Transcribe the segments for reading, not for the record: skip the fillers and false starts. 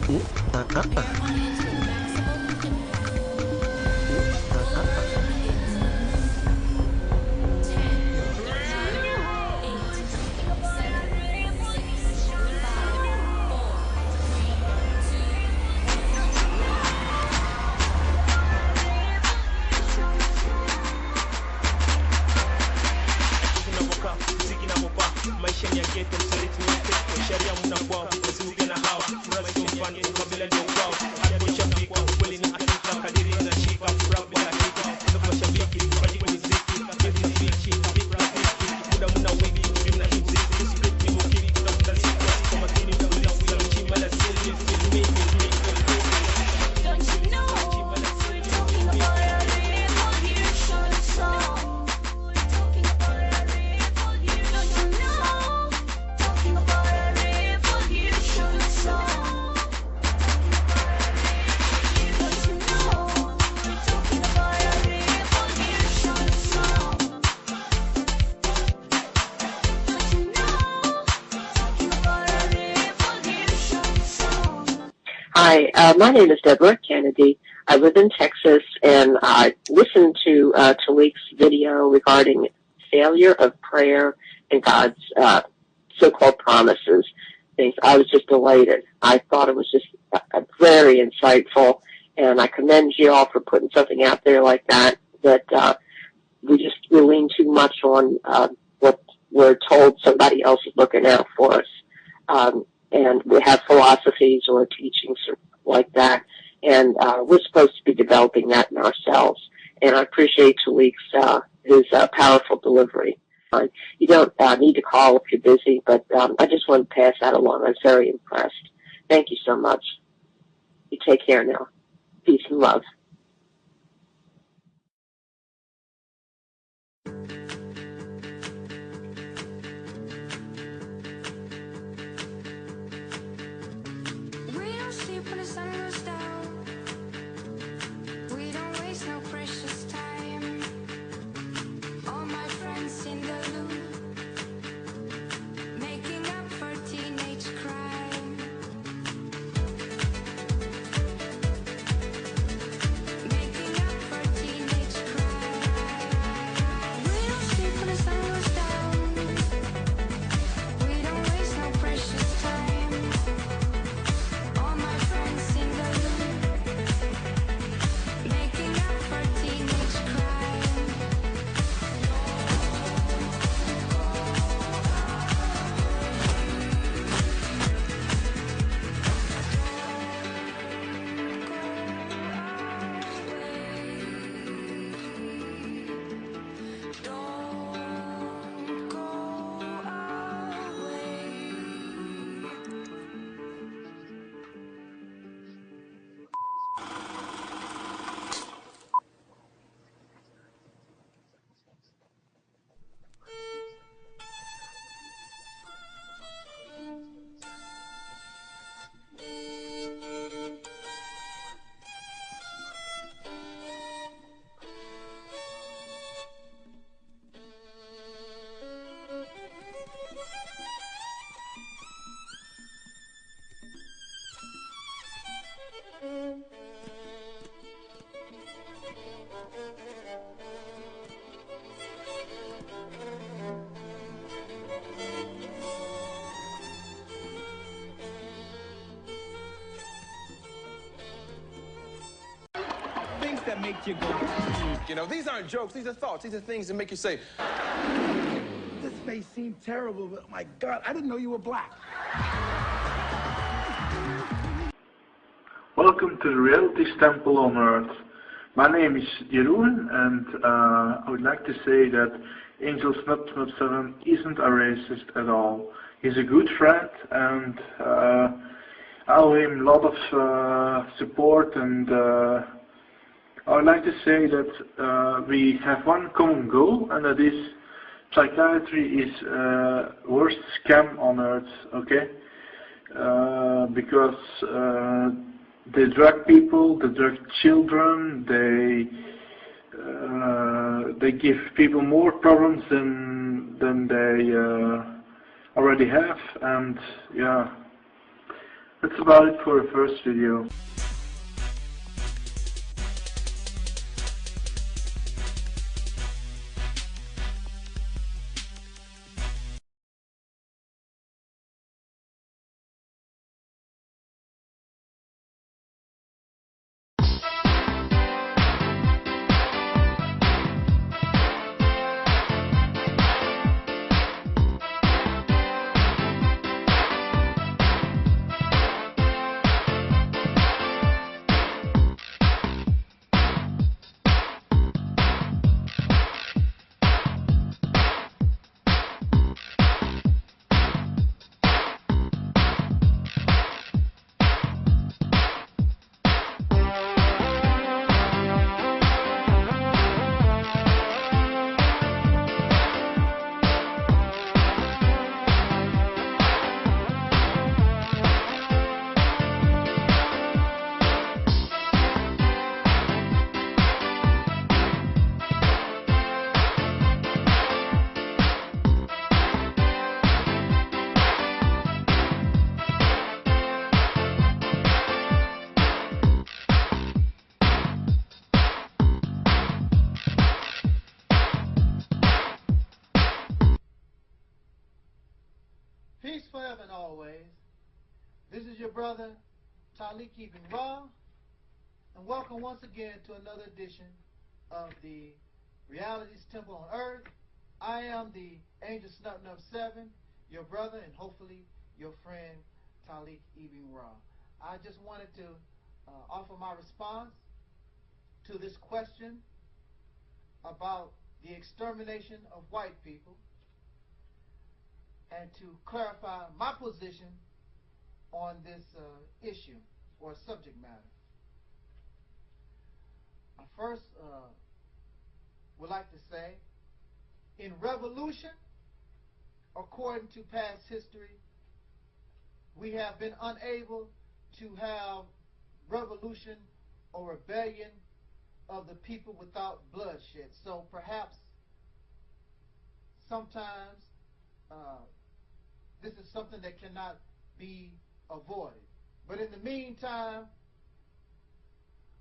Ooh, maisha ni ya ghetto, msaliti ni upepo, sharia muna kwao, waziuge na hao, furaha sio mfano, kabila ndio kwao, hapo shabiki, kweli ni hakika, kadiri inashika, furaha kwa hakika, ndio mashabiki, kipaji kwa muziki, hivi fichi, hivi rafiki, muda muna wiki, mna hizi, script ni mukiri, tunafuta siku, kwa makini, tunafuta mchimba la sili, filmi, Don't you know we're talking about a revolution song? We're talking about a revolution. Don't you know? Talking about a revolution song. Don't you know we're talking about a revolution song? Don't you know? Talking about a revolution song. Hi, my name is Deborah Kennedy. I live in Texas, and I listened to Talik's video regarding failure of prayer and God's so-called promises. Things. I was just delighted. I thought it was just very insightful, and I commend you all for putting something out there like that. That we lean too much on what we're told somebody else is looking out for us. And we have philosophies or teachings like that, and we're supposed to be developing that in ourselves. And I appreciate Talik's his powerful delivery. You don't need to call if you're busy, but I just want to pass that along. I was very impressed. Thank you so much. You take care now. Peace and love. We don't sleep when the sun goes down. We don't waste no precious time. All my friends in the loop, making up for teenage crime. Making up for teenage crime. We don't sleep when the sun goes down. We don't waste no precious time. All my friends in the loop, making up for teenage crime. Don't go away. Things that make you go, you know, these aren't jokes, these are thoughts, these are things that make you say, This may seem terrible, but my God, I didn't know you were black. Welcome to the Realities Temple on Earth. My name is Jeroen, and I would like to say that Angel Snub 7 isn't a racist at all. He's a good friend, and I owe him a lot of support, and I would like to say that we have one common goal, and that is psychiatry is worst scam on earth, okay? Because they drug people, they drug children, they give people more problems than they already have, and yeah, That's about it for the first video. Peace forever and always. This is your brother, Talik Ibn Ra, and welcome once again to another edition of the Realities Temple on Earth. I am the Angel Snupnup 7, your brother and hopefully your friend, Talik Ibn Ra. I just wanted to offer my response to this question about the extermination of white people, and to clarify my position on this issue or subject matter. I first would like to say, in revolution, according to past history, we have been unable to have revolution or rebellion of the people without bloodshed. So perhaps sometimes this is something that cannot be avoided. But in the meantime,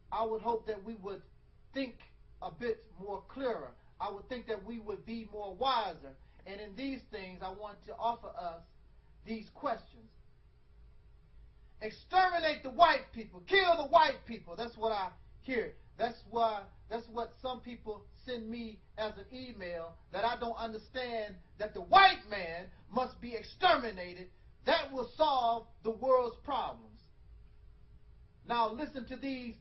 I would hope that we would think a bit more clearer. I would think that we would be more wiser. And in these things, I want to offer us these questions. Exterminate the white people. Kill the white people. That's what I hear. That's what some people send me as an email, that I don't understand that the white man must be exterminated. That will solve the world's problems. Now listen to these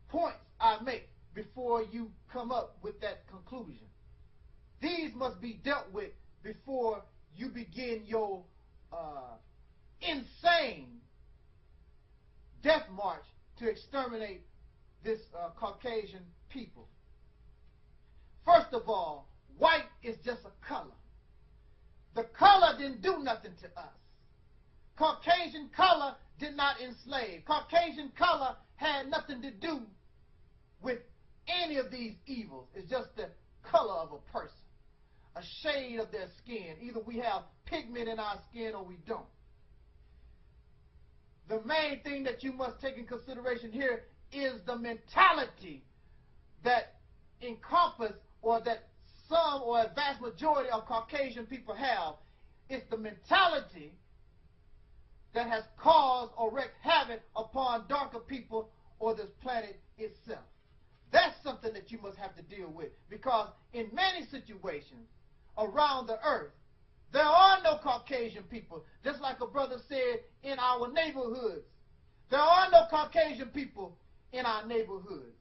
points I make before you come up with that conclusion. These must be dealt with before you begin your insane death march to exterminate this Caucasian people. First of all, white is just a color. The color didn't do nothing to us. Caucasian color did not enslave. Caucasian color had nothing to do with any of these evils. It's just the color of a person, a shade of their skin. Either we have pigment in our skin or we don't. The main thing that you must take in consideration here is the mentality that encompass, or that some or a vast majority of Caucasian people have. It's the mentality that has caused or wreaked havoc upon darker people or this planet itself. That's something that you must have to deal with, because in many situations around the earth, there are no Caucasian people. Just like a brother said, in our neighborhoods, there are no Caucasian people in our neighborhoods.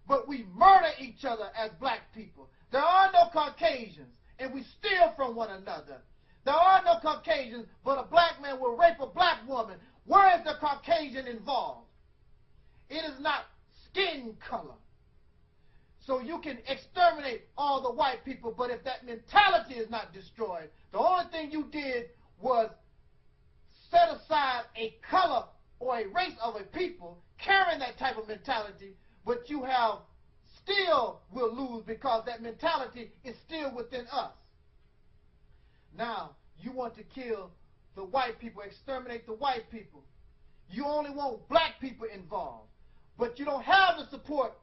But we murder each other as black people. There are no Caucasians, and we steal from one another. There are no Caucasians, but a black man will rape a black woman. Where is the Caucasian involved? It is not skin color. So you can exterminate all the white people, but if that mentality is not destroyed, the only thing you did was set aside a color or a race of a people carrying that type of mentality, but you have still will lose because that mentality is still within us. Now, you want to kill the white people, exterminate the white people. You only want black people involved. But you don't have the support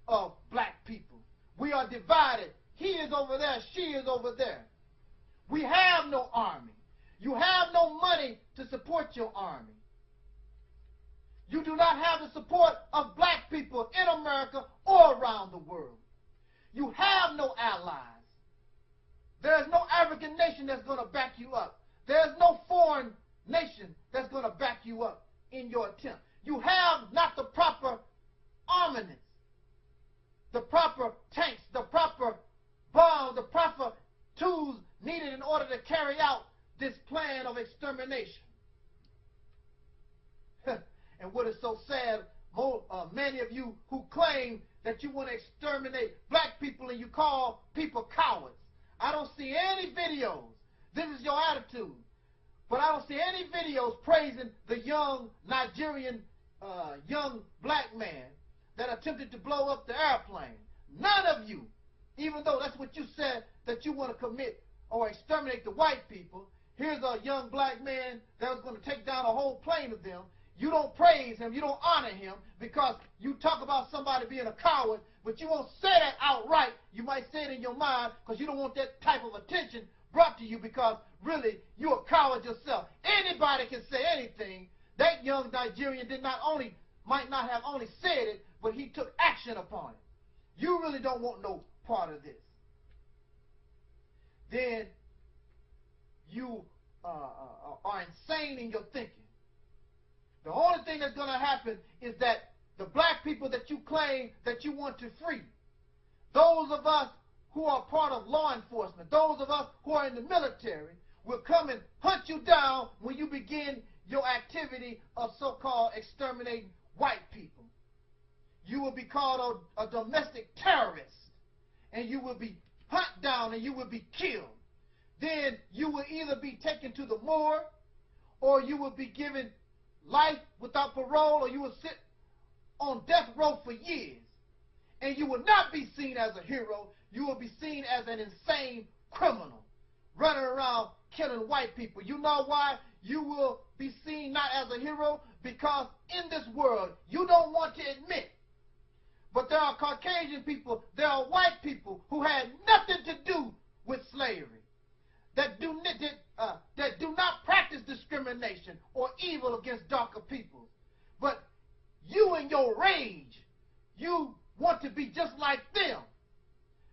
of black people. We are divided. He is over there, she is over there. We have no army. You have no money to support your army. You do not have the support of black people in America or around the world. You have no allies. There is no African nation that's going to back you up. There is no foreign nation that's going to back you up in your attempt. You have not the proper armaments, the proper tanks, the proper bombs, the proper tools needed in order to carry out this plan of extermination. And what is so sad, many of you who claim that you want to exterminate black people and you call people cowards. I don't see any videos. This is your attitude. But I don't see any videos praising the young Nigerian, young black man that attempted to blow up the airplane. None of you, even though that's what you said that you want to commit or exterminate the white people. Here's a young black man that was going to take down a whole plane of them. You don't praise him, you don't honor him, because you talk about somebody being a coward, but you won't say that outright. You might say it in your mind because you don't want that type of attention brought to you, because really you're a coward yourself. Anybody can say anything. That young Nigerian might not have only said it, but he took action upon it. You really don't want no part of this. Then you are insane in your thinking. The only thing that's going to happen is that the black people that you claim that you want to free, those of us who are part of law enforcement, those of us who are in the military, will come and hunt you down when you begin your activity of so-called exterminating white people. You will be called a domestic terrorist, and you will be hunted down and you will be killed. Then you will either be taken to the morgue, or you will be given life without parole, or you will sit on death row for years. And you will not be seen as a hero. You will be seen as an insane criminal running around killing white people. You know why you will be seen not as a hero? Because in this world, you don't want to admit, but there are Caucasian people, there are white people who had nothing to do with slavery, that do not practice discrimination or evil against darker people. But you in your rage, you want to be just like them,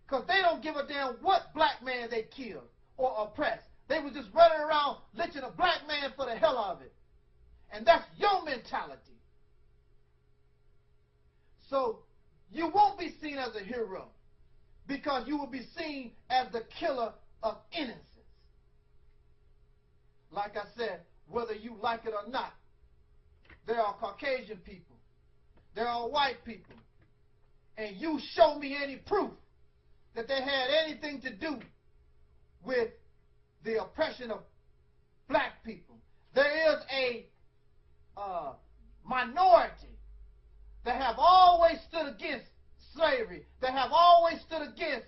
because they don't give a damn what black man they killed or oppressed. They were just running around lynching a black man for the hell of it. And that's your mentality. So you won't be seen as a hero, because you will be seen as the killer of innocence. Like I said, whether you like it or not, there are Caucasian people, there are white people, and you show me any proof that they had anything to do with the oppression of black people. There is a minority that have always stood against slavery, that have always stood against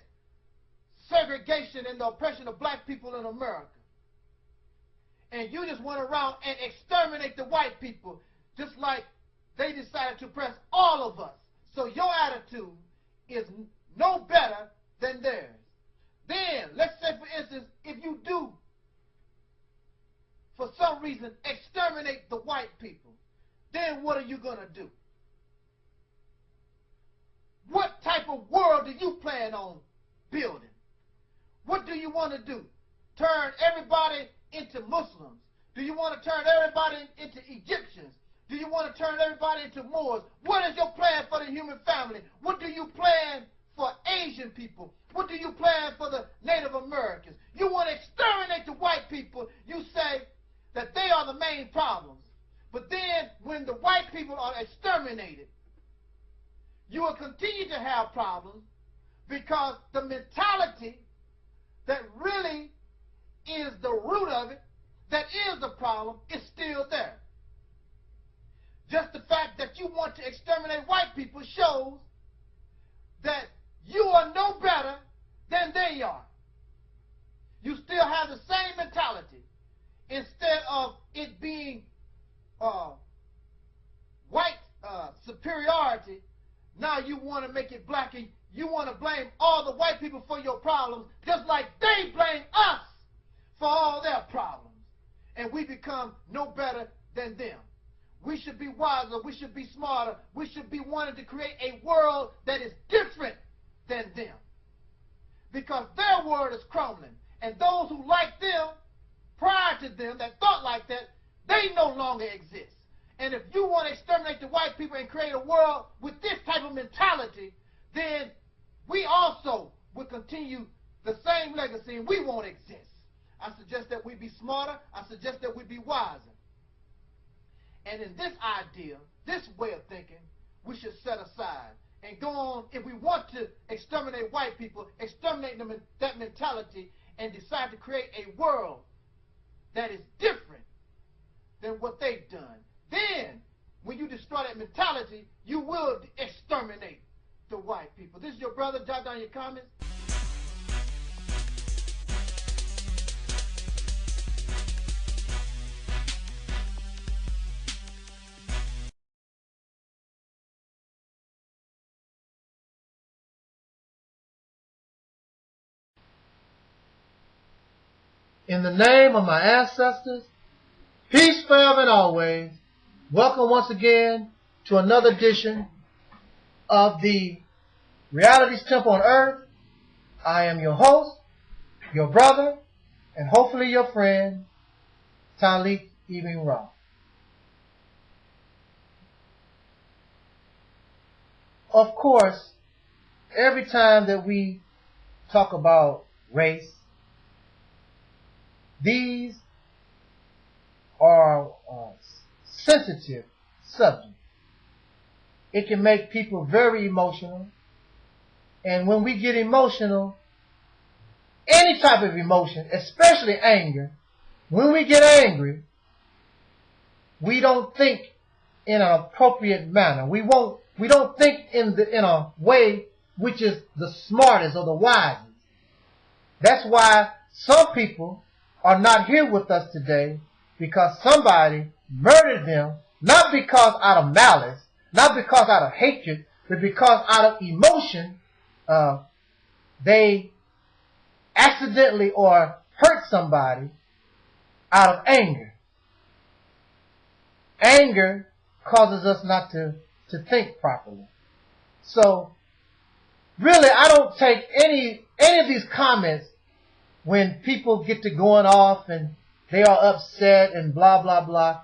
segregation and the oppression of black people in America. And you just went around and exterminate the white people, just like they decided to oppress all of us. So your attitude is no better than theirs. Then, let's say, for instance, if you do, for some reason, exterminate the white people, then what are you going to do? What type of world do you plan on building? What do you want to do? Turn everybody into Muslims? Do you want to turn everybody into Egyptians? Do you want to turn everybody into Moors? What is your plan for the human family? What do you plan for Asian people? What do you plan for the Native Americans? You want to exterminate the white people. You say that they are the main problems. But then when the white people are exterminated, you will continue to have problems, because the mentality that really is the root of it, that is the problem, is still there. Just the fact that you want to exterminate white people shows that you are no better than they are. You still have the same mentality. instead of it being white superiority, now you want to make it black, and you want to blame all the white people for your problems, just like they blame us for all their problems. And we become no better than them. We should be wiser. We should be smarter. We should be wanting to create a world that is different than them. Because their world is crumbling. And those who like them, prior to them, that thought like that, they no longer exist. And if you want to exterminate the white people and create a world with this type of mentality, then we also will continue the same legacy and we won't exist. I suggest that we be smarter. I suggest that we be wiser. And in this idea, this way of thinking, we should set aside and go on. If we want to exterminate white people, exterminate them, that mentality, and decide to create a world that is different than what they've done, then when you destroy that mentality, you will exterminate the white people. This is your brother. Jot down your comments. In the name of my ancestors, peace forever and always. Welcome once again to another edition of the Realities Temple on Earth. I am your host, your brother, and hopefully your friend, Talik Ibn Ra. Of course, every time that we talk about race, these are sensitive subjects. It can make people very emotional. And when we get emotional, any type of emotion, especially anger, when we get angry, we don't think in an appropriate manner. We don't think in a way which is the smartest or the wisest. That's why some people are not here with us today, because somebody murdered them, not because out of malice, not because out of hatred, but because out of emotion, they accidentally or hurt somebody out of anger. Anger causes us not to think properly. So, really, I don't take any of these comments when people get to going off and they are upset and blah, blah, blah.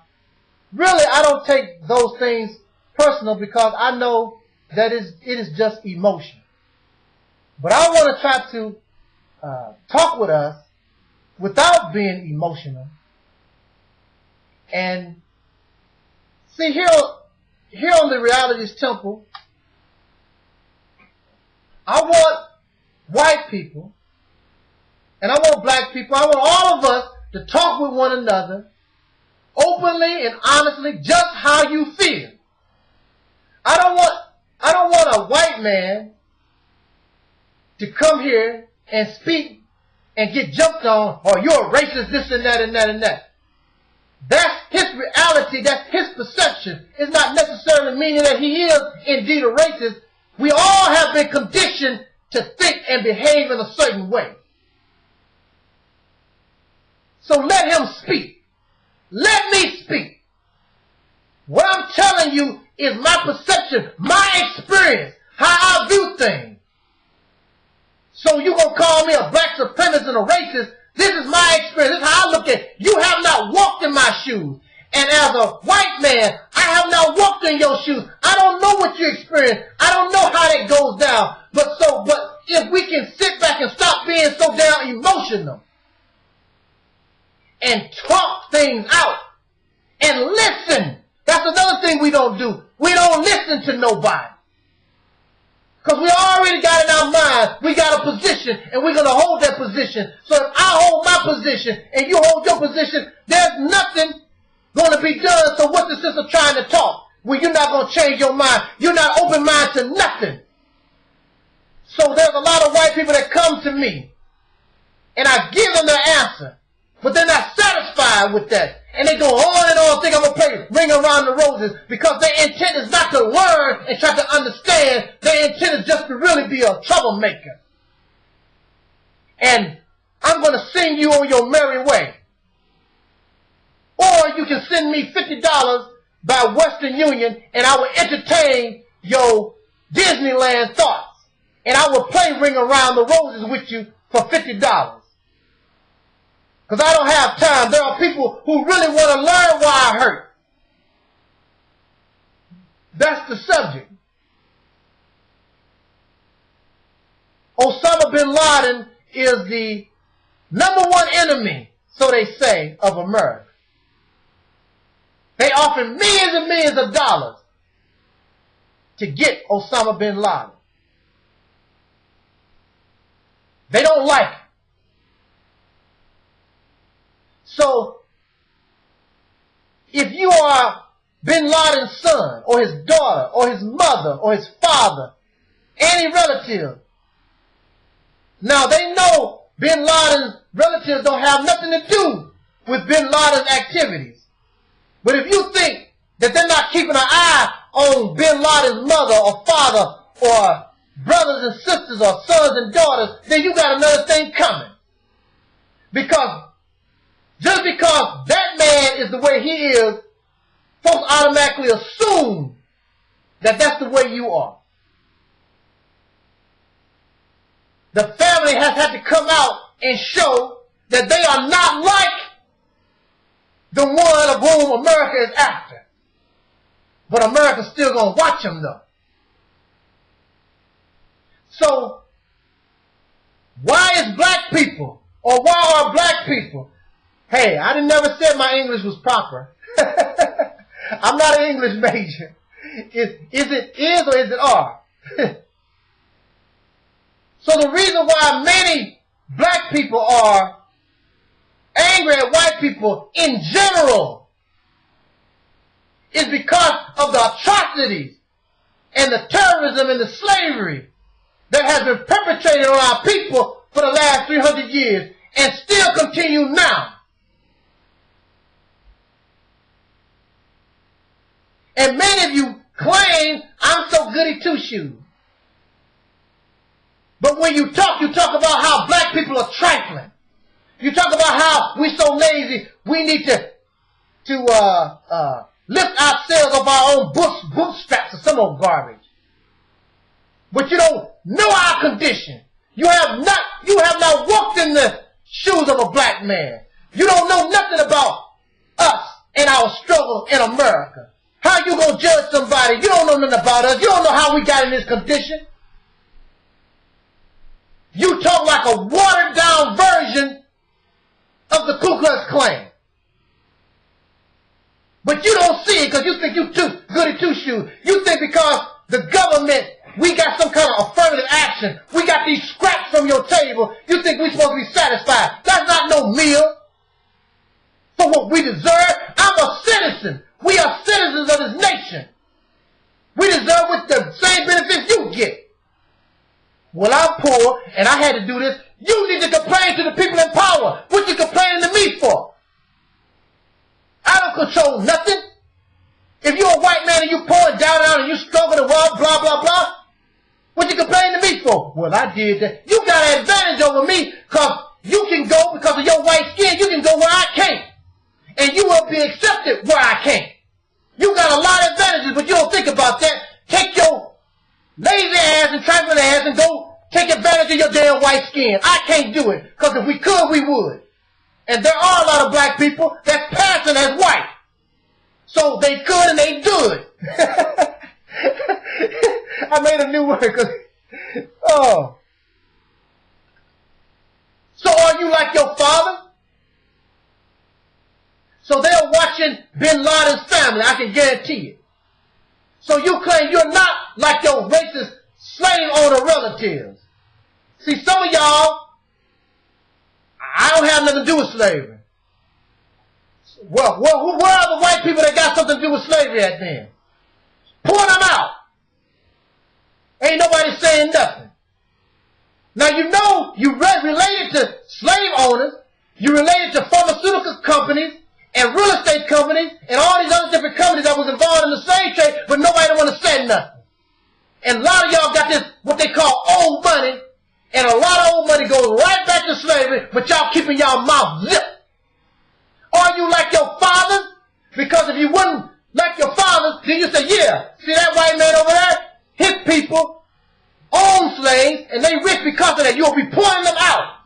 Really, I don't take those things personal, because I know that it is just emotion. But I want to try to talk with us without being emotional. And see, here on the Realities Temple, I want white people, and I want black people, I want all of us to talk with one another openly and honestly, just how you feel. I don't want a white man to come here and speak and get jumped on, or you're a racist, this and that and that and that. That's his reality, that's his perception. It's not necessarily meaning that he is indeed a racist. We all have been conditioned to think and behave in a certain way. So let him speak. Let me speak. What I'm telling you is my perception, my experience, how I view things. So you're going to call me a black supremacist and a racist? This is my experience. This is how I look at it. You have not walked in my shoes. And as a white man, I have not walked in your shoes. I don't know what you experience. I don't know how that goes down. But if we can sit back and stop being so damn emotional and talk things out and listen. That's another thing we don't do. We don't listen to nobody. Because we already got in our mind, we got a position, and we're going to hold that position. So if I hold my position, and you hold your position, there's nothing going to be done. So what's the sense of trying to talk when you're not going to change your mind? You're not open-minded to nothing. So there's a lot of white people that come to me, and I give them their answer. But they're not satisfied with that. And they go on and on, think I'm going to play Ring Around the Roses, because their intent is not to learn and try to understand. Their intent is just to really be a troublemaker. And I'm going to send you on your merry way. Or you can send me $50 by Western Union, and I will entertain your Disneyland thoughts. And I will play Ring Around the Roses with you for $50. Because I don't have time. There are people who really want to learn why I hurt. That's the subject. Osama bin Laden is the #1 enemy, so they say, of America. They offer millions and millions of dollars to get Osama bin Laden. They don't like it. So, if you are bin Laden's son, or his daughter, or his mother, or his father, any relative, now they know bin Laden's relatives don't have nothing to do with bin Laden's activities. But if you think that they're not keeping an eye on bin Laden's mother or father or brothers and sisters or sons and daughters, then you got another thing coming. Because just because that man is the way he is, folks automatically assume that that's the way you are. The family has had to come out and show that they are not like the one of whom America is after. But America's still going to watch them though. So, why is black people, or why are black people? Hey, I never said my English was proper. I'm not an English major. Is it is or is it are? So the reason why many black people are angry at white people in general is because of the atrocities and the terrorism and the slavery that has been perpetrated on our people for the last 300 years and still continue now. And many of you claim I'm so goody two-shoes. But when you talk about how black people are trifling. You talk about how we're so lazy, we need to lift ourselves off our own bootstraps or some old garbage. But you don't know our condition. You have not walked in the shoes of a black man. You don't know nothing about us and our struggle in America. How you gonna judge somebody? You don't know nothing about us. You don't know how we got in this condition. You talk like a watered down version of the Ku Klux Klan. But you don't see it because you think you too goody two-shoes. You think because the government, we got some kind of affirmative action. We got these scraps from your table. You think we're supposed to be satisfied. That's not no meal for what we deserve. I'm a citizen. We are citizens of this nation. We deserve with the same benefits you get. Well, I'm poor and I had to do this. You need to complain to the people in power. What you complaining to me for? I don't control nothing. If you're a white man and you poor and down and out and you struggling and blah, blah, blah, blah, what you complaining to me for? Well, I did that. You got an advantage over me because you can go, because of your white skin, you can go where I can't. And you will be accepted where I can't. You got a lot of advantages, but you don't think about that. Take your lazy ass and trifling ass and go take advantage of your damn white skin. I can't do it, because if we could, we would. And there are a lot of black people that's passing as white. So they could and they do it. I made a new word because, oh. So are you like your father? So they're watching bin Laden's family, I can guarantee it. So you claim you're not like your racist slave owner relatives. See, some of y'all, I don't have nothing to do with slavery. Well, where are the white people that got something to do with slavery at then? Point them out. Ain't nobody saying nothing. Now you know you related to slave owners. You related to pharmaceutical companies and real estate companies and all these other different companies that was involved in the slave trade, but nobody don't want to say nothing. And a lot of y'all got this, what they call old money, and a lot of old money goes right back to slavery, but y'all keeping y'all mouth zipped. Are you like your fathers? Because if you wouldn't like your fathers, then you say, yeah, see that white man over there? His people own slaves, and they rich because of that. You'll be pointing them out.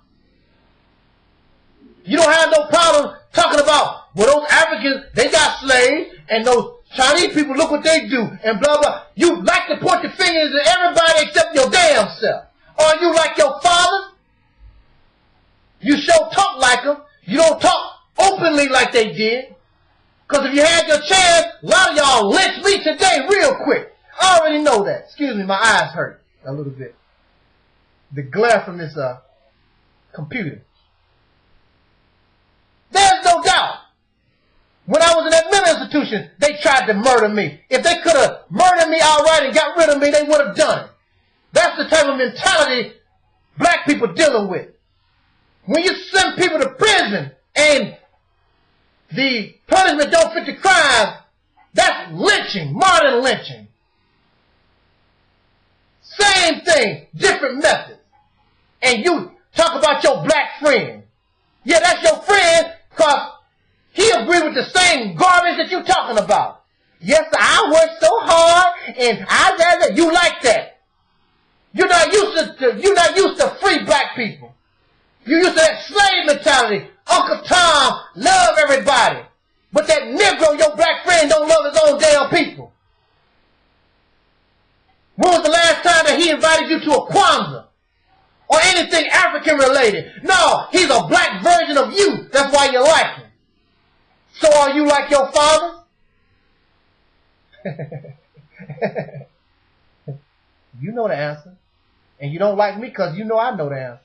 You don't have no problem talking about, well, those Africans, they got slaves, and those Chinese people, look what they do, and blah, blah. You like to point the fingers at everybody except your damn self. Are you like your fathers? You sure talk like them. You don't talk openly like they did. Because if you had your chance, a lot of y'all lynch me today real quick. I already know that. Excuse me, my eyes hurt a little bit. The glare from this computer. There's no doubt. When I was in that mental institution, they tried to murder me. If they could have murdered me outright and got rid of me, they would have done it. That's the type of mentality black people dealing with. When you send people to prison and the punishment don't fit the crime, that's lynching, modern lynching. Same thing, different methods. And you talk about your black friend. Yeah, that's your friend because he agreed with the same garbage that you're talking about. Yes, I worked so hard and you like that. You're not used to free black people. You're used to that slave mentality. Uncle Tom love everybody. But that Negro, your black friend, don't love his own damn people. When was the last time that he invited you to a Kwanzaa? Or anything African related? No, he's a black version of you. That's why you like him. So are you like your father? You know the answer. And you don't like me because you know I know the answer.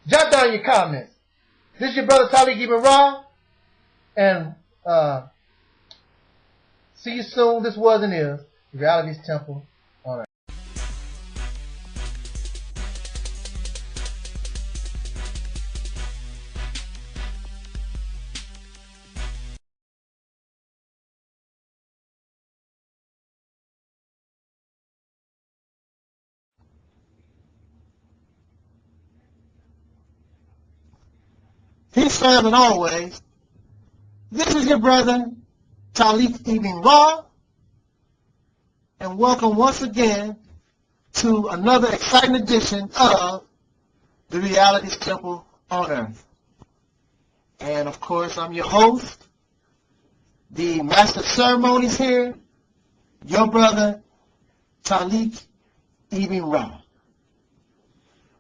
Jot down your comments. This is your brother Talik Ibn Ra. And see you soon. This was and is Reality's Temple on Earth. Peace, fam, and always. This is your brother, Talik Ibn Ra, and welcome once again to another exciting edition of the Reality's Temple on Earth. And, of course, I'm your host, the Master of Ceremonies here, your brother, Talik Ibn Ra.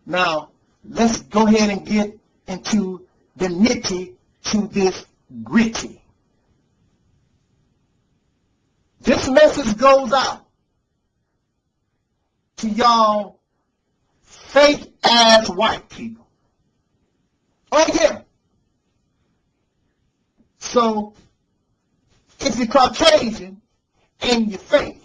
Now, let's go ahead and get into the nitty to this gritty. This message goes out to y'all fake ass white people. Oh yeah. So if you're Caucasian and you're fake,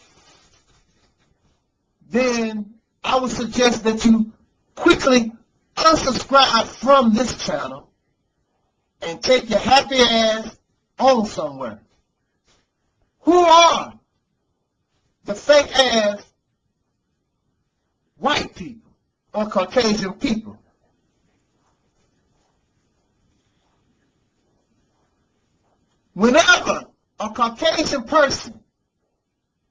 then I would suggest that you quickly unsubscribe from this channel and take your happy ass on somewhere. Who are the fake ass white people or Caucasian people? Whenever a Caucasian person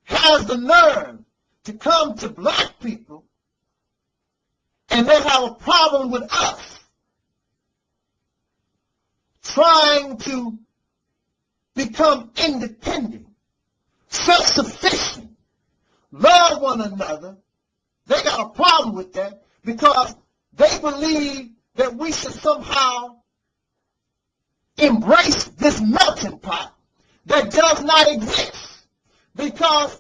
has the nerve to come to black people and they have a problem with us trying to become independent, self-sufficient, love one another, they got a problem with that because they believe that we should somehow embrace this melting pot that does not exist. Because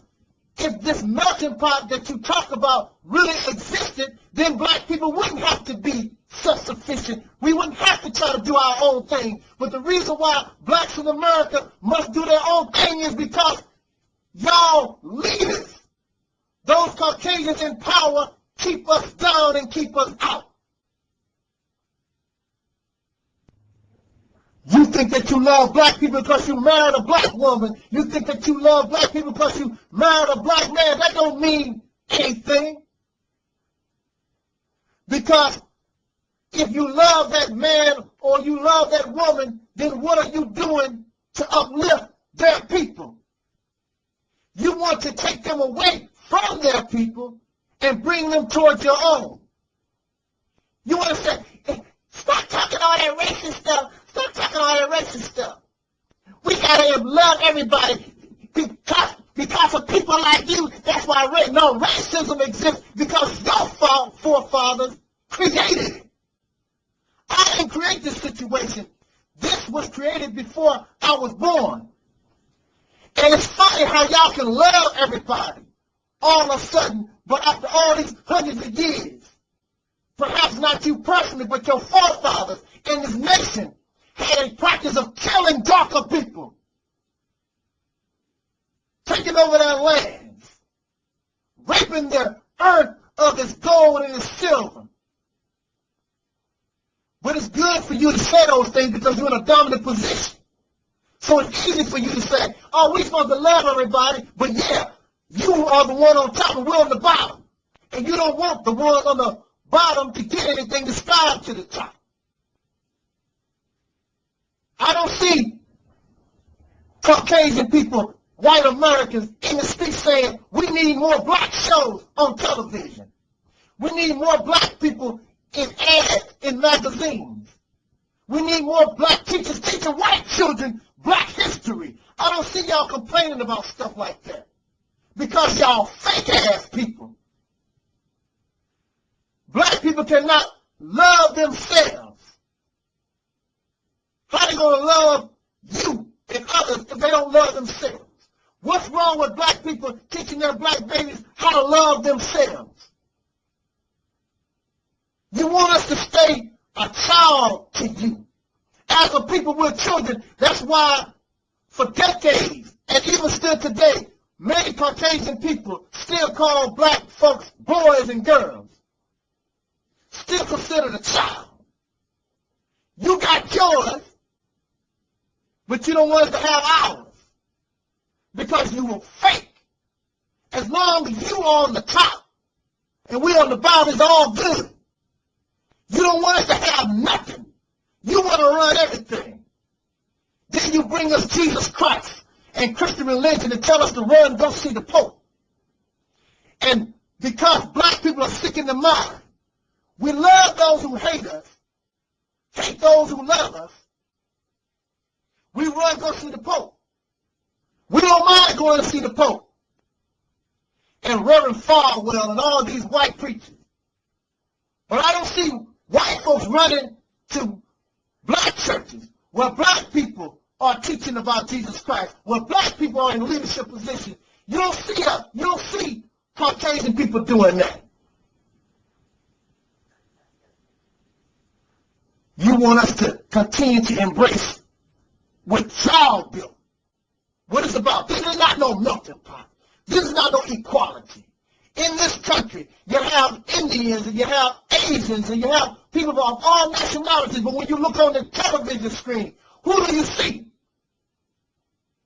if this melting pot that you talk about really existed, then black people wouldn't have to be self-sufficient. We wouldn't have to try to do our own thing. But the reason why blacks in America must do their own thing is because y'all leaders, those Caucasians in power, keep us down and keep us out. You think that you love black people because you married a black woman. You think that you love black people because you married a black man. That don't mean anything. Because if you love that man or you love that woman, then what are you doing to uplift their people? You want to take them away from their people and bring them towards your own. You want to say, stop talking all that racist stuff. Stop talking all that racist stuff. We got to love everybody because of people like you. That's why racism exists, because your forefathers created it. I didn't create this situation. This was created before I was born. And it's funny how y'all can love everybody all of a sudden, but after all these hundreds of years, perhaps not you personally, but your forefathers in this nation had a practice of killing darker people, taking over their lands, raping their earth of its gold and its silver. But it's good for you to say those things because you're in a dominant position. So it's easy for you to say, oh, we're supposed to love everybody, but yeah, you are the one on top and we're on the bottom. And you don't want the one on the bottom to get anything to strive to the top. I don't see Caucasian people, white Americans, in the street saying, we need more black shows on television. We need more black people in ads, in magazines. We need more black teachers teaching white children black history. I don't see y'all complaining about stuff like that. Because y'all fake-ass people. Black people cannot love themselves. How are they going to love you and others if they don't love themselves? What's wrong with black people teaching their black babies how to love themselves? You want us to stay a child to you. As a people, we're children. That's why for decades, and even still today, many Caucasian people still call black folks boys and girls. Still considered a child. You got yours, but you don't want us to have ours. Because you were fake. As long as you on the top and we on the bottom, it's all good. You don't want us to have nothing. You want to run everything. Then you bring us Jesus Christ and Christian religion and tell us to run and go see the Pope. And because black people are sick in the mind, we love those who hate us, hate those who love us. We run and go see the Pope. We don't mind going to see the Pope and Reverend Falwell and all these white preachers. But I don't see white folks running to black churches where black people are teaching about Jesus Christ, where black people are in leadership positions. You don't see Caucasian people doing that. You want us to continue to embrace what y'all built. What it's about. This is not no melting pot. This is not no equality. In this country, you have Indians and you have Asians and you have people of all nationalities, but when you look on the television screen, who do you see?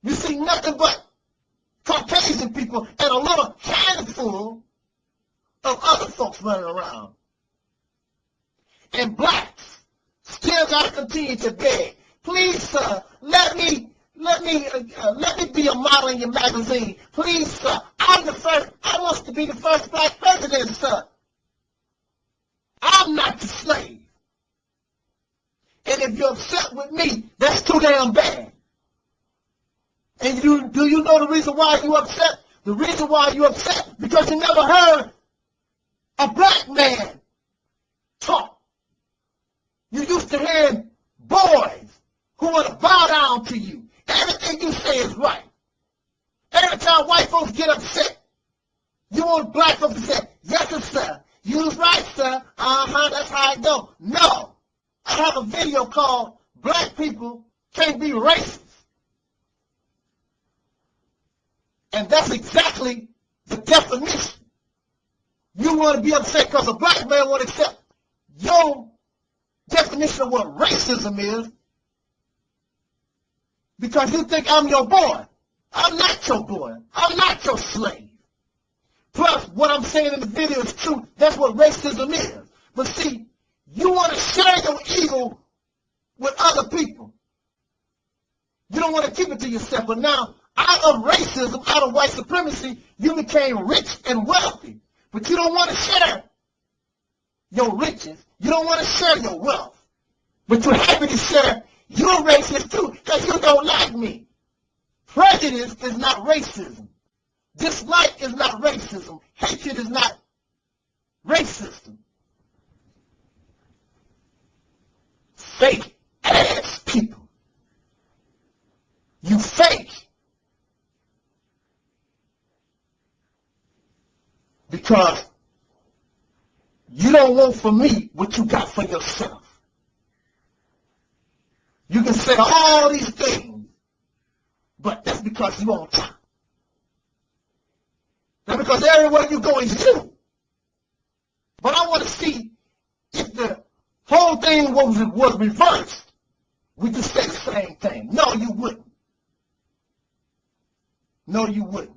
You see nothing but Caucasian people and a little handful of other folks running around. And blacks still got to continue to beg. Please, sir, let me be a model in your magazine. Please, sir. I want to be the first black president, sir. I'm not the slave. And if you're upset with me, that's too damn bad. And do you know the reason why you're upset? The reason why you're upset, because you never heard a black man talk. You used to hear boys who want to bow down to you. Everything you say is right. Every time white folks get upset, you want black folks to say, yes, sir. You was right, sir. That's how it goes. No. I have a video called Black People Can't Be Racist. And that's exactly the definition. You want to be upset because a black man won't accept your definition of what racism is. because you think I'm your boy. I'm not your boy. I'm not your slave. Plus, what I'm saying in the video is true. That's what racism is. But see, you want to share your ego with other people. You don't want to keep it to yourself. But now, out of racism, out of white supremacy, you became rich and wealthy. But you don't want to share your riches. You don't want to share your wealth. But you're happy to share your racist too, because you don't like me. Prejudice is not racism. Dislike is not racism. Hatred is not racism. Fake ass people. You fake. Because you don't want for me what you got for yourself. You can say all these things, but that's because you on top. That's because everywhere you go is you. But I want to see if the whole thing was reversed. We could say the same thing. No, you wouldn't. No, you wouldn't.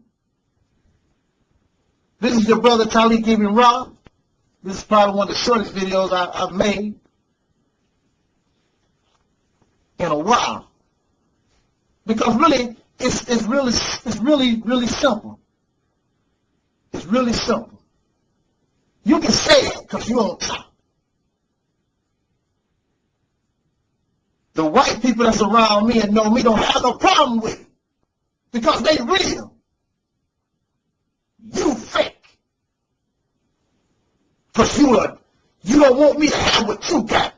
This is your brother Talik Ibn Ra. This is probably one of the shortest videos I've made in a while. Because really, it's really simple. It's really simple. You can say it because you're on top. The white people that's around me and know me don't have no problem with it because they real. You fake. Because you don't want me to have what you got.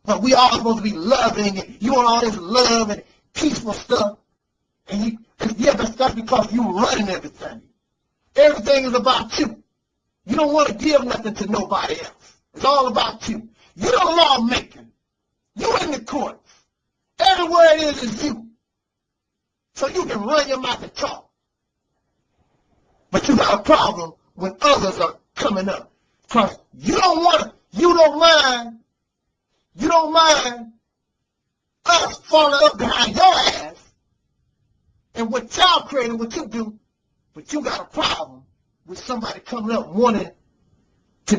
But we all supposed to be loving and you want all this love and peaceful stuff. And that's because you running everything. Everything is about you. You don't want to give nothing to nobody else. It's all about you. You're the lawmaker. You in the courts. Everywhere it is you. So you can run your mouth and talk. But you got a problem when others are coming up. Because you don't mind us falling up behind your ass and what y'all created, what you do, but you got a problem with somebody coming up wanting to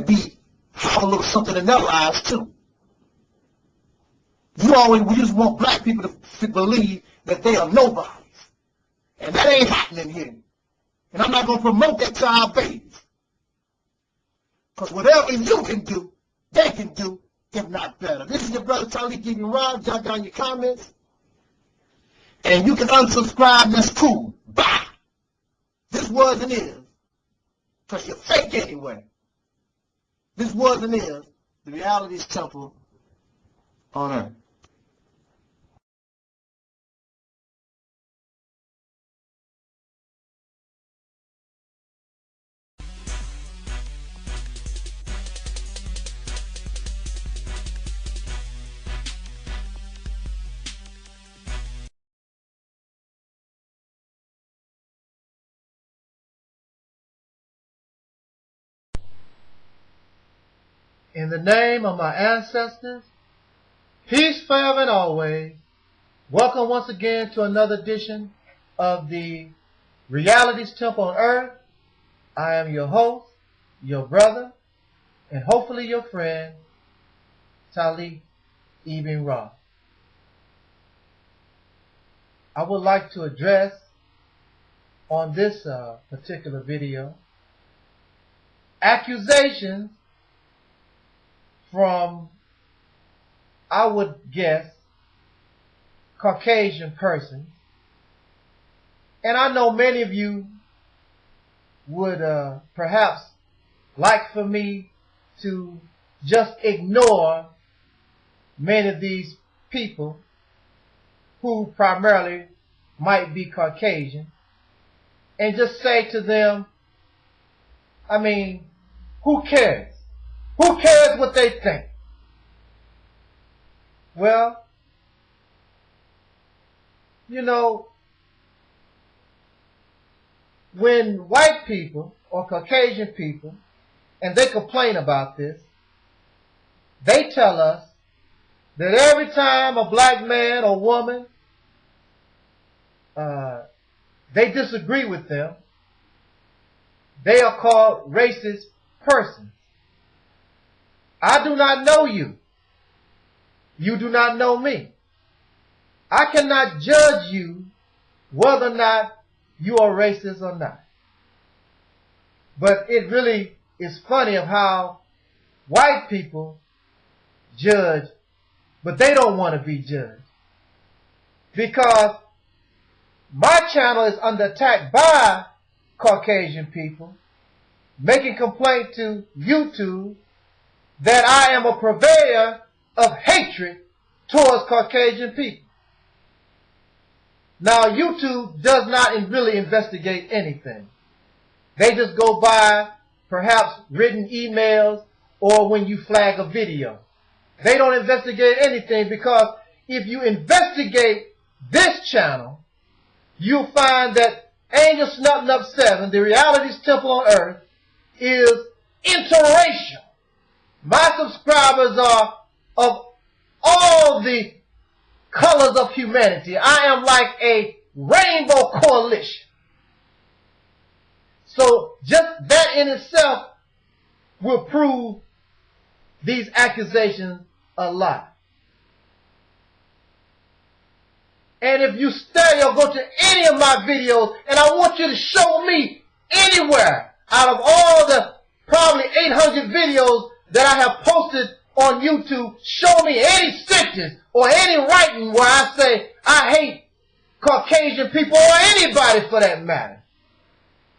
have a little something in their lives too. We just want black people to believe that they are nobodies. And that ain't happening here. And I'm not going to promote that to our babies. Because whatever you can do, they can do, if not better. This is your brother Talik Ibn Ra. Jot down your comments. And you can unsubscribe, that's cool. Bye. This was and is. Because you're fake anyway. This was and is the reality's temple on earth. In the name of my ancestors, peace forever and always. Welcome once again to another edition of the Reality's Temple on Earth. I am your host, your brother, and hopefully your friend, Talik Ibn Ra. I would like to address on this particular video accusations from, I would guess, Caucasian persons. And I know many of you would perhaps like for me to just ignore many of these people who primarily might be Caucasian and just say to them, I mean, who cares? Who cares what they think? Well, you know, when white people or Caucasian people, and they complain about this, they tell us that every time a black man or woman they disagree with them, they are called racist persons. I do not know you. You do not know me. I cannot judge you whether or not you are racist or not. But it really is funny of how white people judge, but they don't want to be judged. Because my channel is under attack by Caucasian people, making complaint to YouTube that I am a purveyor of hatred towards Caucasian people. Now, YouTube does not really investigate anything. They just go by perhaps written emails or when you flag a video. They don't investigate anything, because if you investigate this channel, you'll find that Angel Snutting Up 7, the Realities Temple on Earth, is interracial. My subscribers are of all the colors of humanity. I am like a rainbow coalition. So just that in itself will prove these accusations a lie. And if you study or go to any of my videos, and I want you to show me anywhere out of all the probably 800 videos that I have posted on YouTube, show me any sentence or any writing where I say I hate Caucasian people or anybody for that matter.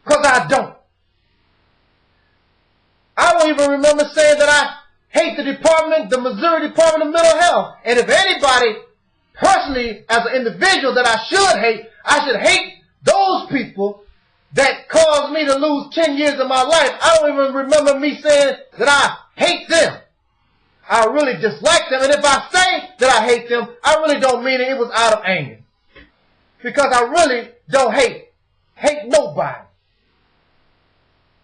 Because I don't. I don't even remember saying that I hate the Missouri Department of Mental Health. And if anybody, personally, as an individual that I should hate those people that caused me to lose 10 years of my life. I don't even remember me saying that I hate them. I really dislike them. And if I say that I hate them, I really don't mean it. It was out of anger. Because I really don't hate nobody.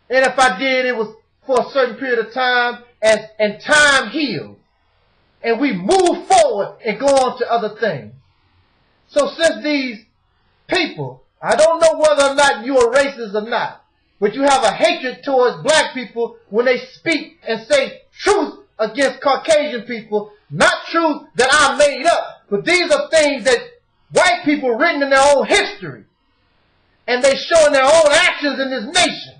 And if I did, it was for a certain period of time, and time heals. And we move forward and go on to other things. So since these people, I don't know whether or not you are racist or not, but you have a hatred towards black people when they speak and say truth against Caucasian people, not truth that I made up, but these are things that white people written in their own history, and they show in their own actions in this nation.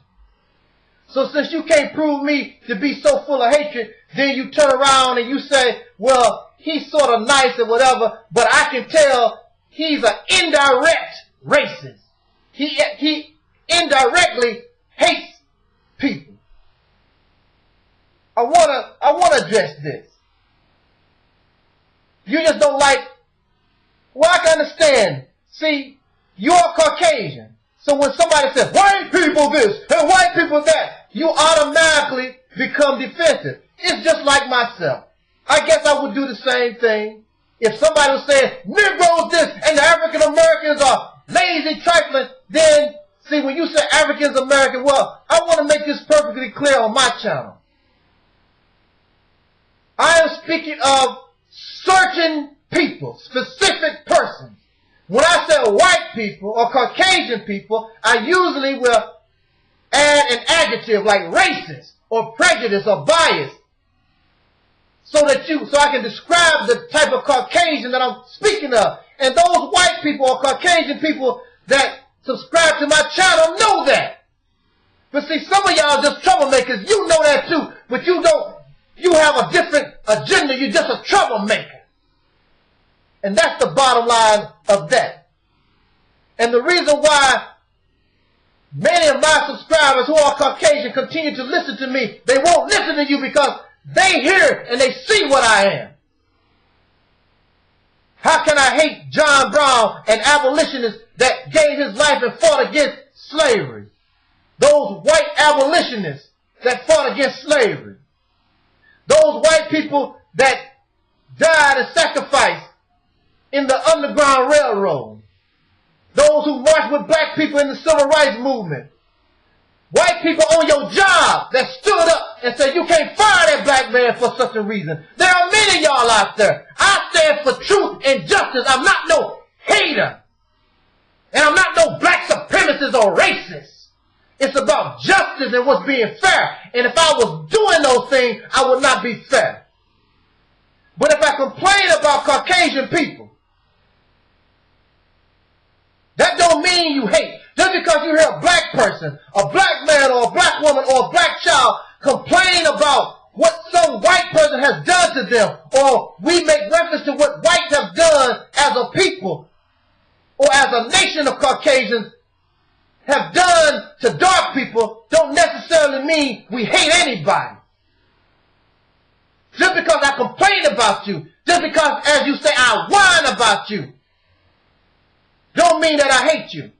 So since you can't prove me to be so full of hatred, then you turn around and you say, well, he's sort of nice or whatever, but I can tell he's an indirect racist. He indirectly hates people. I wanna address this. You just don't like, well, I can understand. See, you're Caucasian. So when somebody says, white people this and white people that, you automatically become defensive. It's just like myself. I guess I would do the same thing. If somebody was saying, Negroes this and the African Americans are lazy, trifling, then, see, when you say Africans American, well, I want to make this perfectly clear on my channel. I am speaking of certain people, specific persons. When I say white people or Caucasian people, I usually will add an adjective like racist or prejudice or bias so I can describe the type of Caucasian that I'm speaking of. And those white people or Caucasian people that subscribe to my channel know that. But see, some of y'all are just troublemakers. You know that too, but you don't. You have a different agenda. You're just a troublemaker. And that's the bottom line of that. And the reason why many of my subscribers who are Caucasian continue to listen to me, they won't listen to you because they hear and they see what I am. How can I hate John Brown, an abolitionist that gave his life and fought against slavery? Those white abolitionists that fought against slavery. Those white people that died and sacrificed in the Underground Railroad. Those who marched with black people in the Civil Rights Movement. White people on your job that stood up and said, you can't fire that black man for such a reason. There are many of y'all out there. I stand for truth and justice. I'm not no hater. And I'm not no black supremacist or racist. It's about justice and what's being fair. And if I was doing those things, I would not be fair. But if I complain about Caucasian people, that don't mean you hate. Just because you hear a black person, a black man or a black woman or a black child complain about what some white person has done to them, or we make reference to what whites have done as a people, or as a nation of Caucasians have done to dark people, don't necessarily mean we hate anybody. Just because I complain about you, just because, as you say, I whine about you, don't mean that I hate you.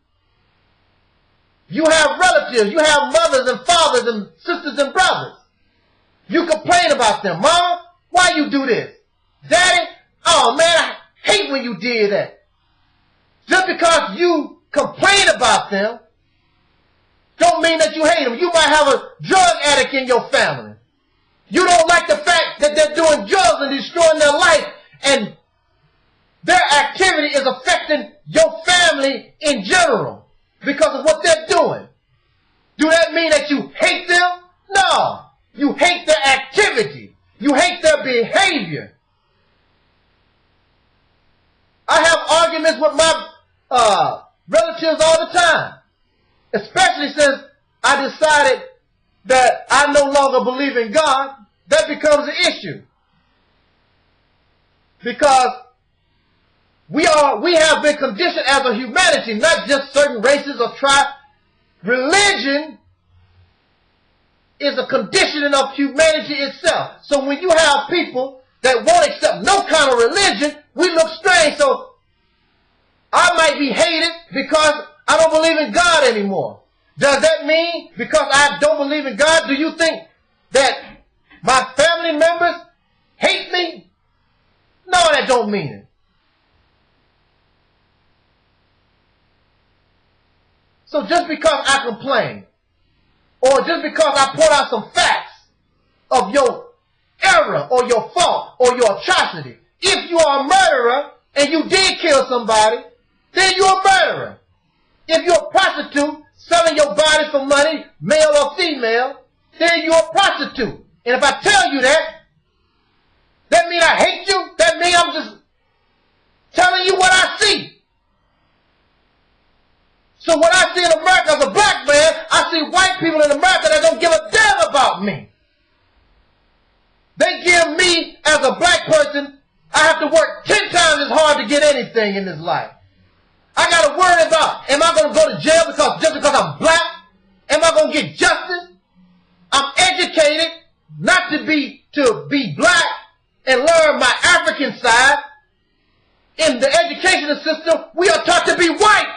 You have relatives, you have mothers and fathers and sisters and brothers. You complain about them. Mama, why you do this? Daddy, oh man, I hate when you did that. Just because you complain about them, don't mean that you hate them. You might have a drug addict in your family. You don't like the fact that they're doing drugs and destroying their life, and their activity is affecting your family in general because of what they're doing. Do that mean that you hate them? No. You hate their activity. You hate their behavior. I have arguments with my relatives all the time, especially since I decided that I no longer believe in God. That becomes an issue. Because we have been conditioned as a humanity, not just certain races or tribes. Religion is a conditioning of humanity itself. So when you have people that won't accept no kind of religion, we look strange. So I might be hated because I don't believe in God anymore. Does that mean because I don't believe in God, do you think that my family members hate me? No, that don't mean it. So just because I complain, or just because I point out some facts of your error or your fault or your atrocity, if you are a murderer and you did kill somebody, then you're a murderer. If you're a prostitute selling your body for money, male or female, then you're a prostitute. And if I tell you that, that means I hate you? That means I'm just telling you what I see. So what I see in America as a black man, I see white people in America that don't give a damn about me. They give me, as a black person, I have to work 10 times as hard to get anything in this life. I got to worry about, am I going to go to jail just because I'm black? Am I going to get justice? I'm educated not to be black and learn my African side. In the educational system, we are taught to be white.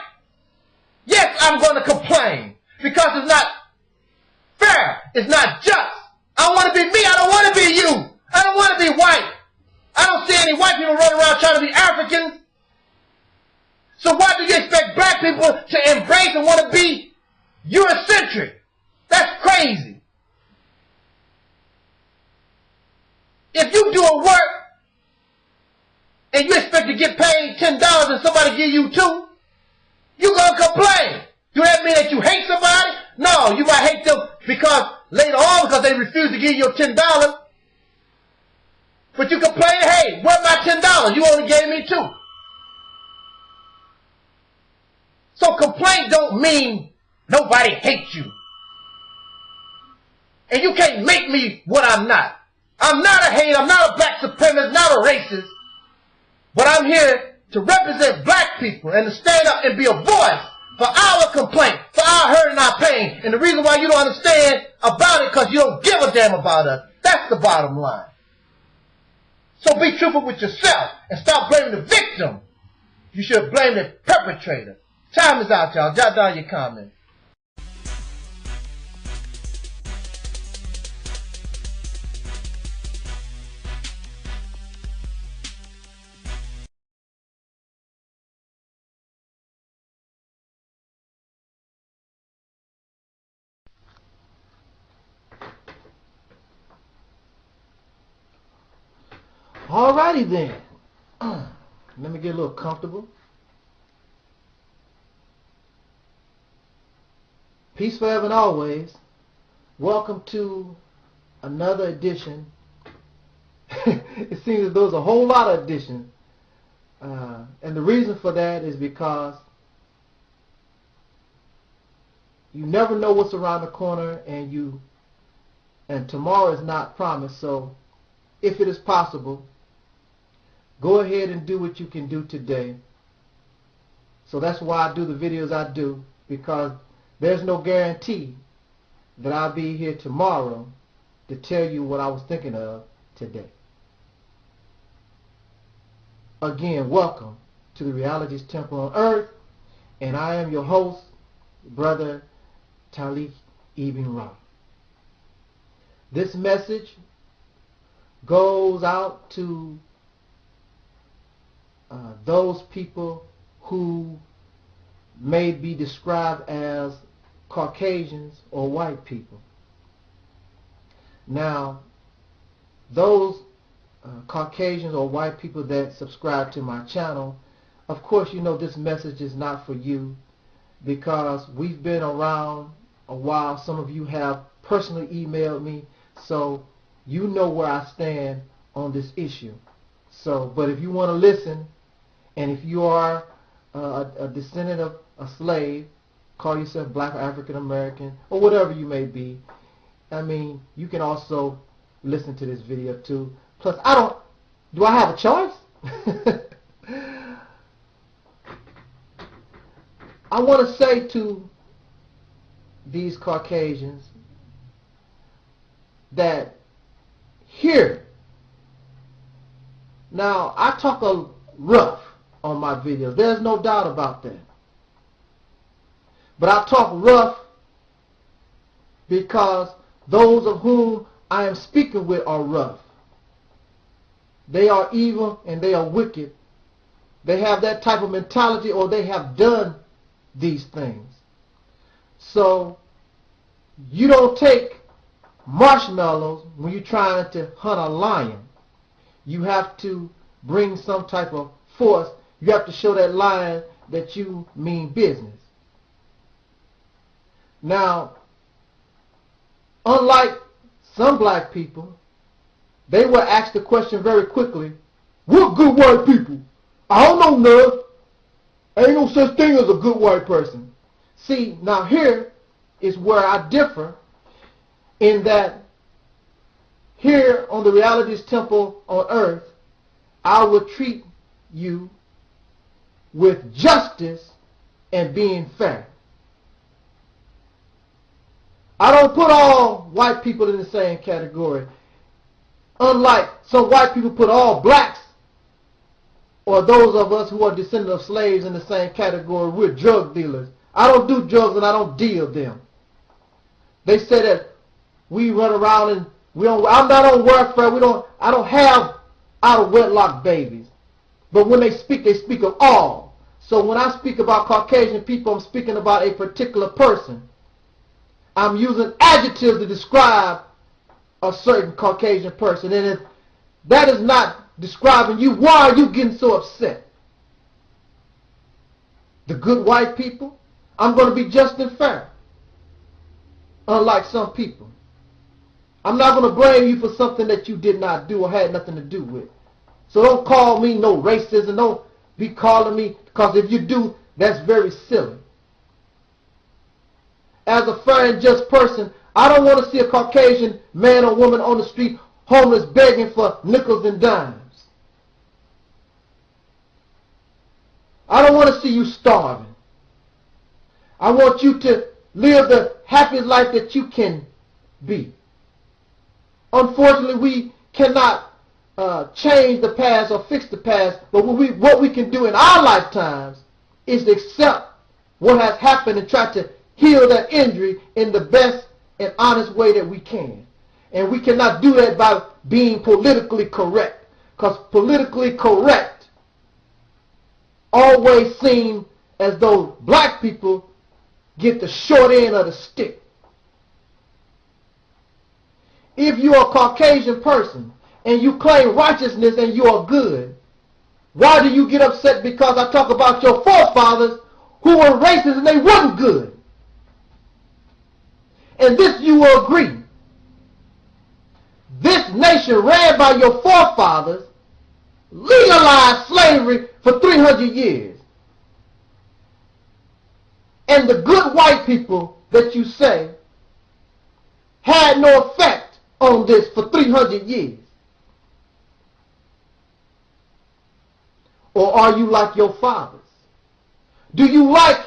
Yes, I'm going to complain because it's not fair. It's not just. I want to be me. I don't want to be you. I don't want to be white. I don't see any white people running around trying to be Africans. So why do you expect black people to embrace and want to be Eurocentric? That's crazy. If you doing work and you expect to get paid $10 and somebody give you $2, you're going to complain. Do that mean that you hate somebody? No, you might hate them because later on because they refuse to give you $10. But you complain, hey, where's my $10? You only gave me $2. So complaint don't mean nobody hates you. And you can't make me what I'm not. I'm not a hater, I'm not a black supremacist, not a racist. But I'm here to represent black people and to stand up and be a voice for our complaint, for our hurt and our pain. And the reason why you don't understand about it because you don't give a damn about us. That's the bottom line. So be truthful with yourself and stop blaming the victim. You should blame the perpetrator. Time is out, y'all. Jot down your comments. Alrighty then. Let me get a little comfortable. Peace forever and always. Welcome to another edition. It seems as though there's a whole lot of editions. And the reason for that is because you never know what's around the corner, and tomorrow is not promised. So if it is possible, go ahead and do what you can do today. So that's why I do the videos I do, because there's no guarantee that I'll be here tomorrow to tell you what I was thinking of today. Again, welcome to the Realities Temple on Earth, and I am your host, Brother Talik Ibn Ra. This message goes out to those people who may be described as Caucasians or white people. Now, those Caucasians or white people that subscribe to my channel, of course you know this message is not for you, because we've been around a while. Some of you have personally emailed me, so you know where I stand on this issue. So, but if you want to listen, and if you are a descendant of a slave, call yourself Black or African American or whatever you may be, I mean, you can also listen to this video too. Plus, do I have a choice? I want to say to these Caucasians that here, now I talk a rough on my videos. There's no doubt about that. But I talk rough because those of whom I am speaking with are rough. They are evil and they are wicked. They have that type of mentality, or they have done these things. So you don't take marshmallows when you're trying to hunt a lion. You have to bring some type of force. You have to show that lion that you mean business. Now, unlike some black people, they were asked the question very quickly, what good white people? I don't know none. Ain't no such thing as a good white person. See, now here is where I differ, in that here on the Realities Temple on Earth, I will treat you with justice and being fair. I don't put all white people in the same category. Unlike some white people put all blacks or those of us who are descendants of slaves in the same category. We're drug dealers. I don't do drugs and I don't deal them. They say that we run around and I'm not on welfare. I don't have out of wedlock babies. But when they speak of all. So when I speak about Caucasian people, I'm speaking about a particular person. I'm using adjectives to describe a certain Caucasian person. And if that is not describing you, why are you getting so upset? The good white people, I'm going to be just and fair. Unlike some people. I'm not going to blame you for something that you did not do or had nothing to do with. So don't call me no racist, and don't be calling me, because if you do, that's very silly. As a fair and just person, I don't want to see a Caucasian man or woman on the street homeless begging for nickels and dimes. I don't want to see you starving. I want you to live the happiest life that you can be. Unfortunately, we cannot change the past or fix the past, but what we can do in our lifetimes is to accept what has happened and try to heal that injury in the best and honest way that we can. And we cannot do that by being politically correct, because politically correct always seems as though black people get the short end of the stick. If you're a Caucasian person and you claim righteousness and you are good, why do you get upset because I talk about your forefathers who were racist and they weren't good? and this you will agree. This nation ran by your forefathers legalized slavery for 300 years. And the good white people that you say had no effect on this for 300 years. Or are you like your fathers? Do you like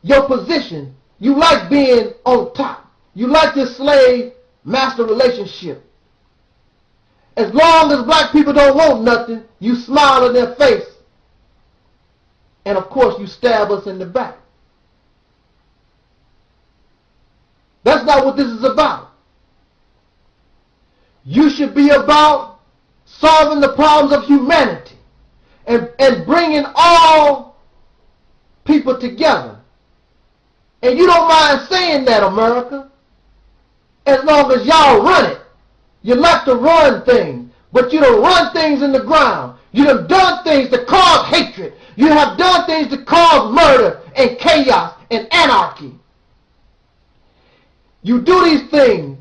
your position? You like being on top? You like this slave-master relationship? As long as black people don't want nothing, you smile in their face. And of course, you stab us in the back. That's not what this is about. You should be about solving the problems of humanity and bringing all people together. And you don't mind saying that, America, as long as y'all run it. You like to run things, but you don't run things in the ground. You have done things to cause hatred. You have done things to cause murder and chaos and anarchy. You do these things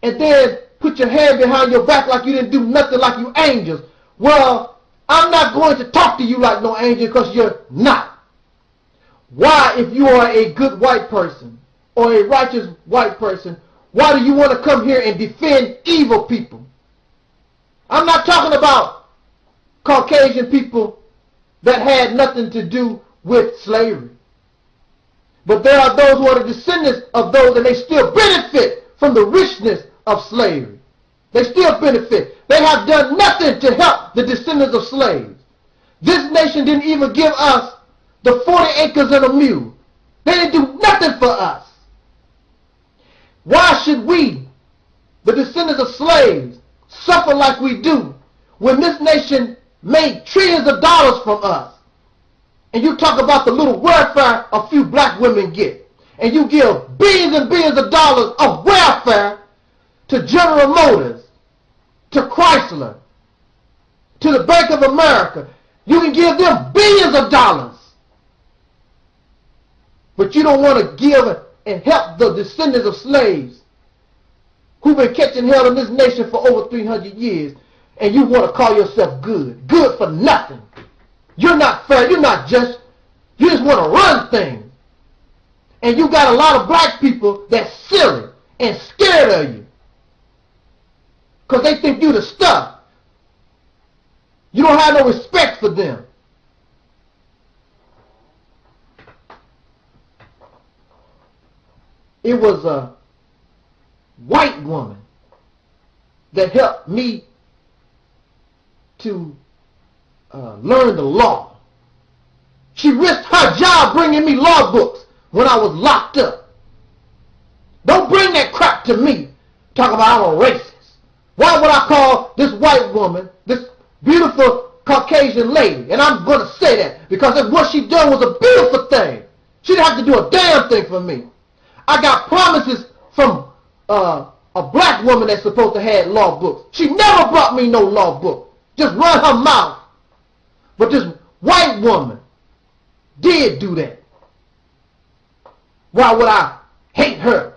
and then put your hand behind your back like you didn't do nothing, like you angels. Well, I'm not going to talk to you like no angel because you're not. Why, if you are a good white person or a righteous white person, why do you want to come here and defend evil people? I'm not talking about Caucasian people that had nothing to do with slavery. But there are those who are the descendants of those, and they still benefit from the richness of slavery. They still benefit. They have done nothing to help the descendants of slaves. This nation didn't even give us the 40 acres and a mule. They didn't do nothing for us. Why should we, the descendants of slaves, suffer like we do when this nation made trillions of dollars from us? And you talk about the little welfare a few black women get. And you give billions and billions of dollars of welfare to General Motors, to Chrysler, to the Bank of America. You can give them billions of dollars. But you don't want to give and help the descendants of slaves who've been catching hell in this nation for over 300 years, and you want to call yourself good. Good for nothing. You're not fair. You're not just. You just want to run things. And you got a lot of black people that's silly and scared of you because they think you the stuff. You don't have no respect for them. It was a white woman that helped me to learn the law. She risked her job bringing me law books when I was locked up. Don't bring that crap to me. Talk about I'm a racist. Why would I call this white woman, this beautiful Caucasian lady? And I'm going to say that because what she done was a beautiful thing. She didn't have to do a damn thing for me. I got promises from a black woman that's supposed to have law books. She never brought me no law book. Just run her mouth. But this white woman did do that. Why would I hate her?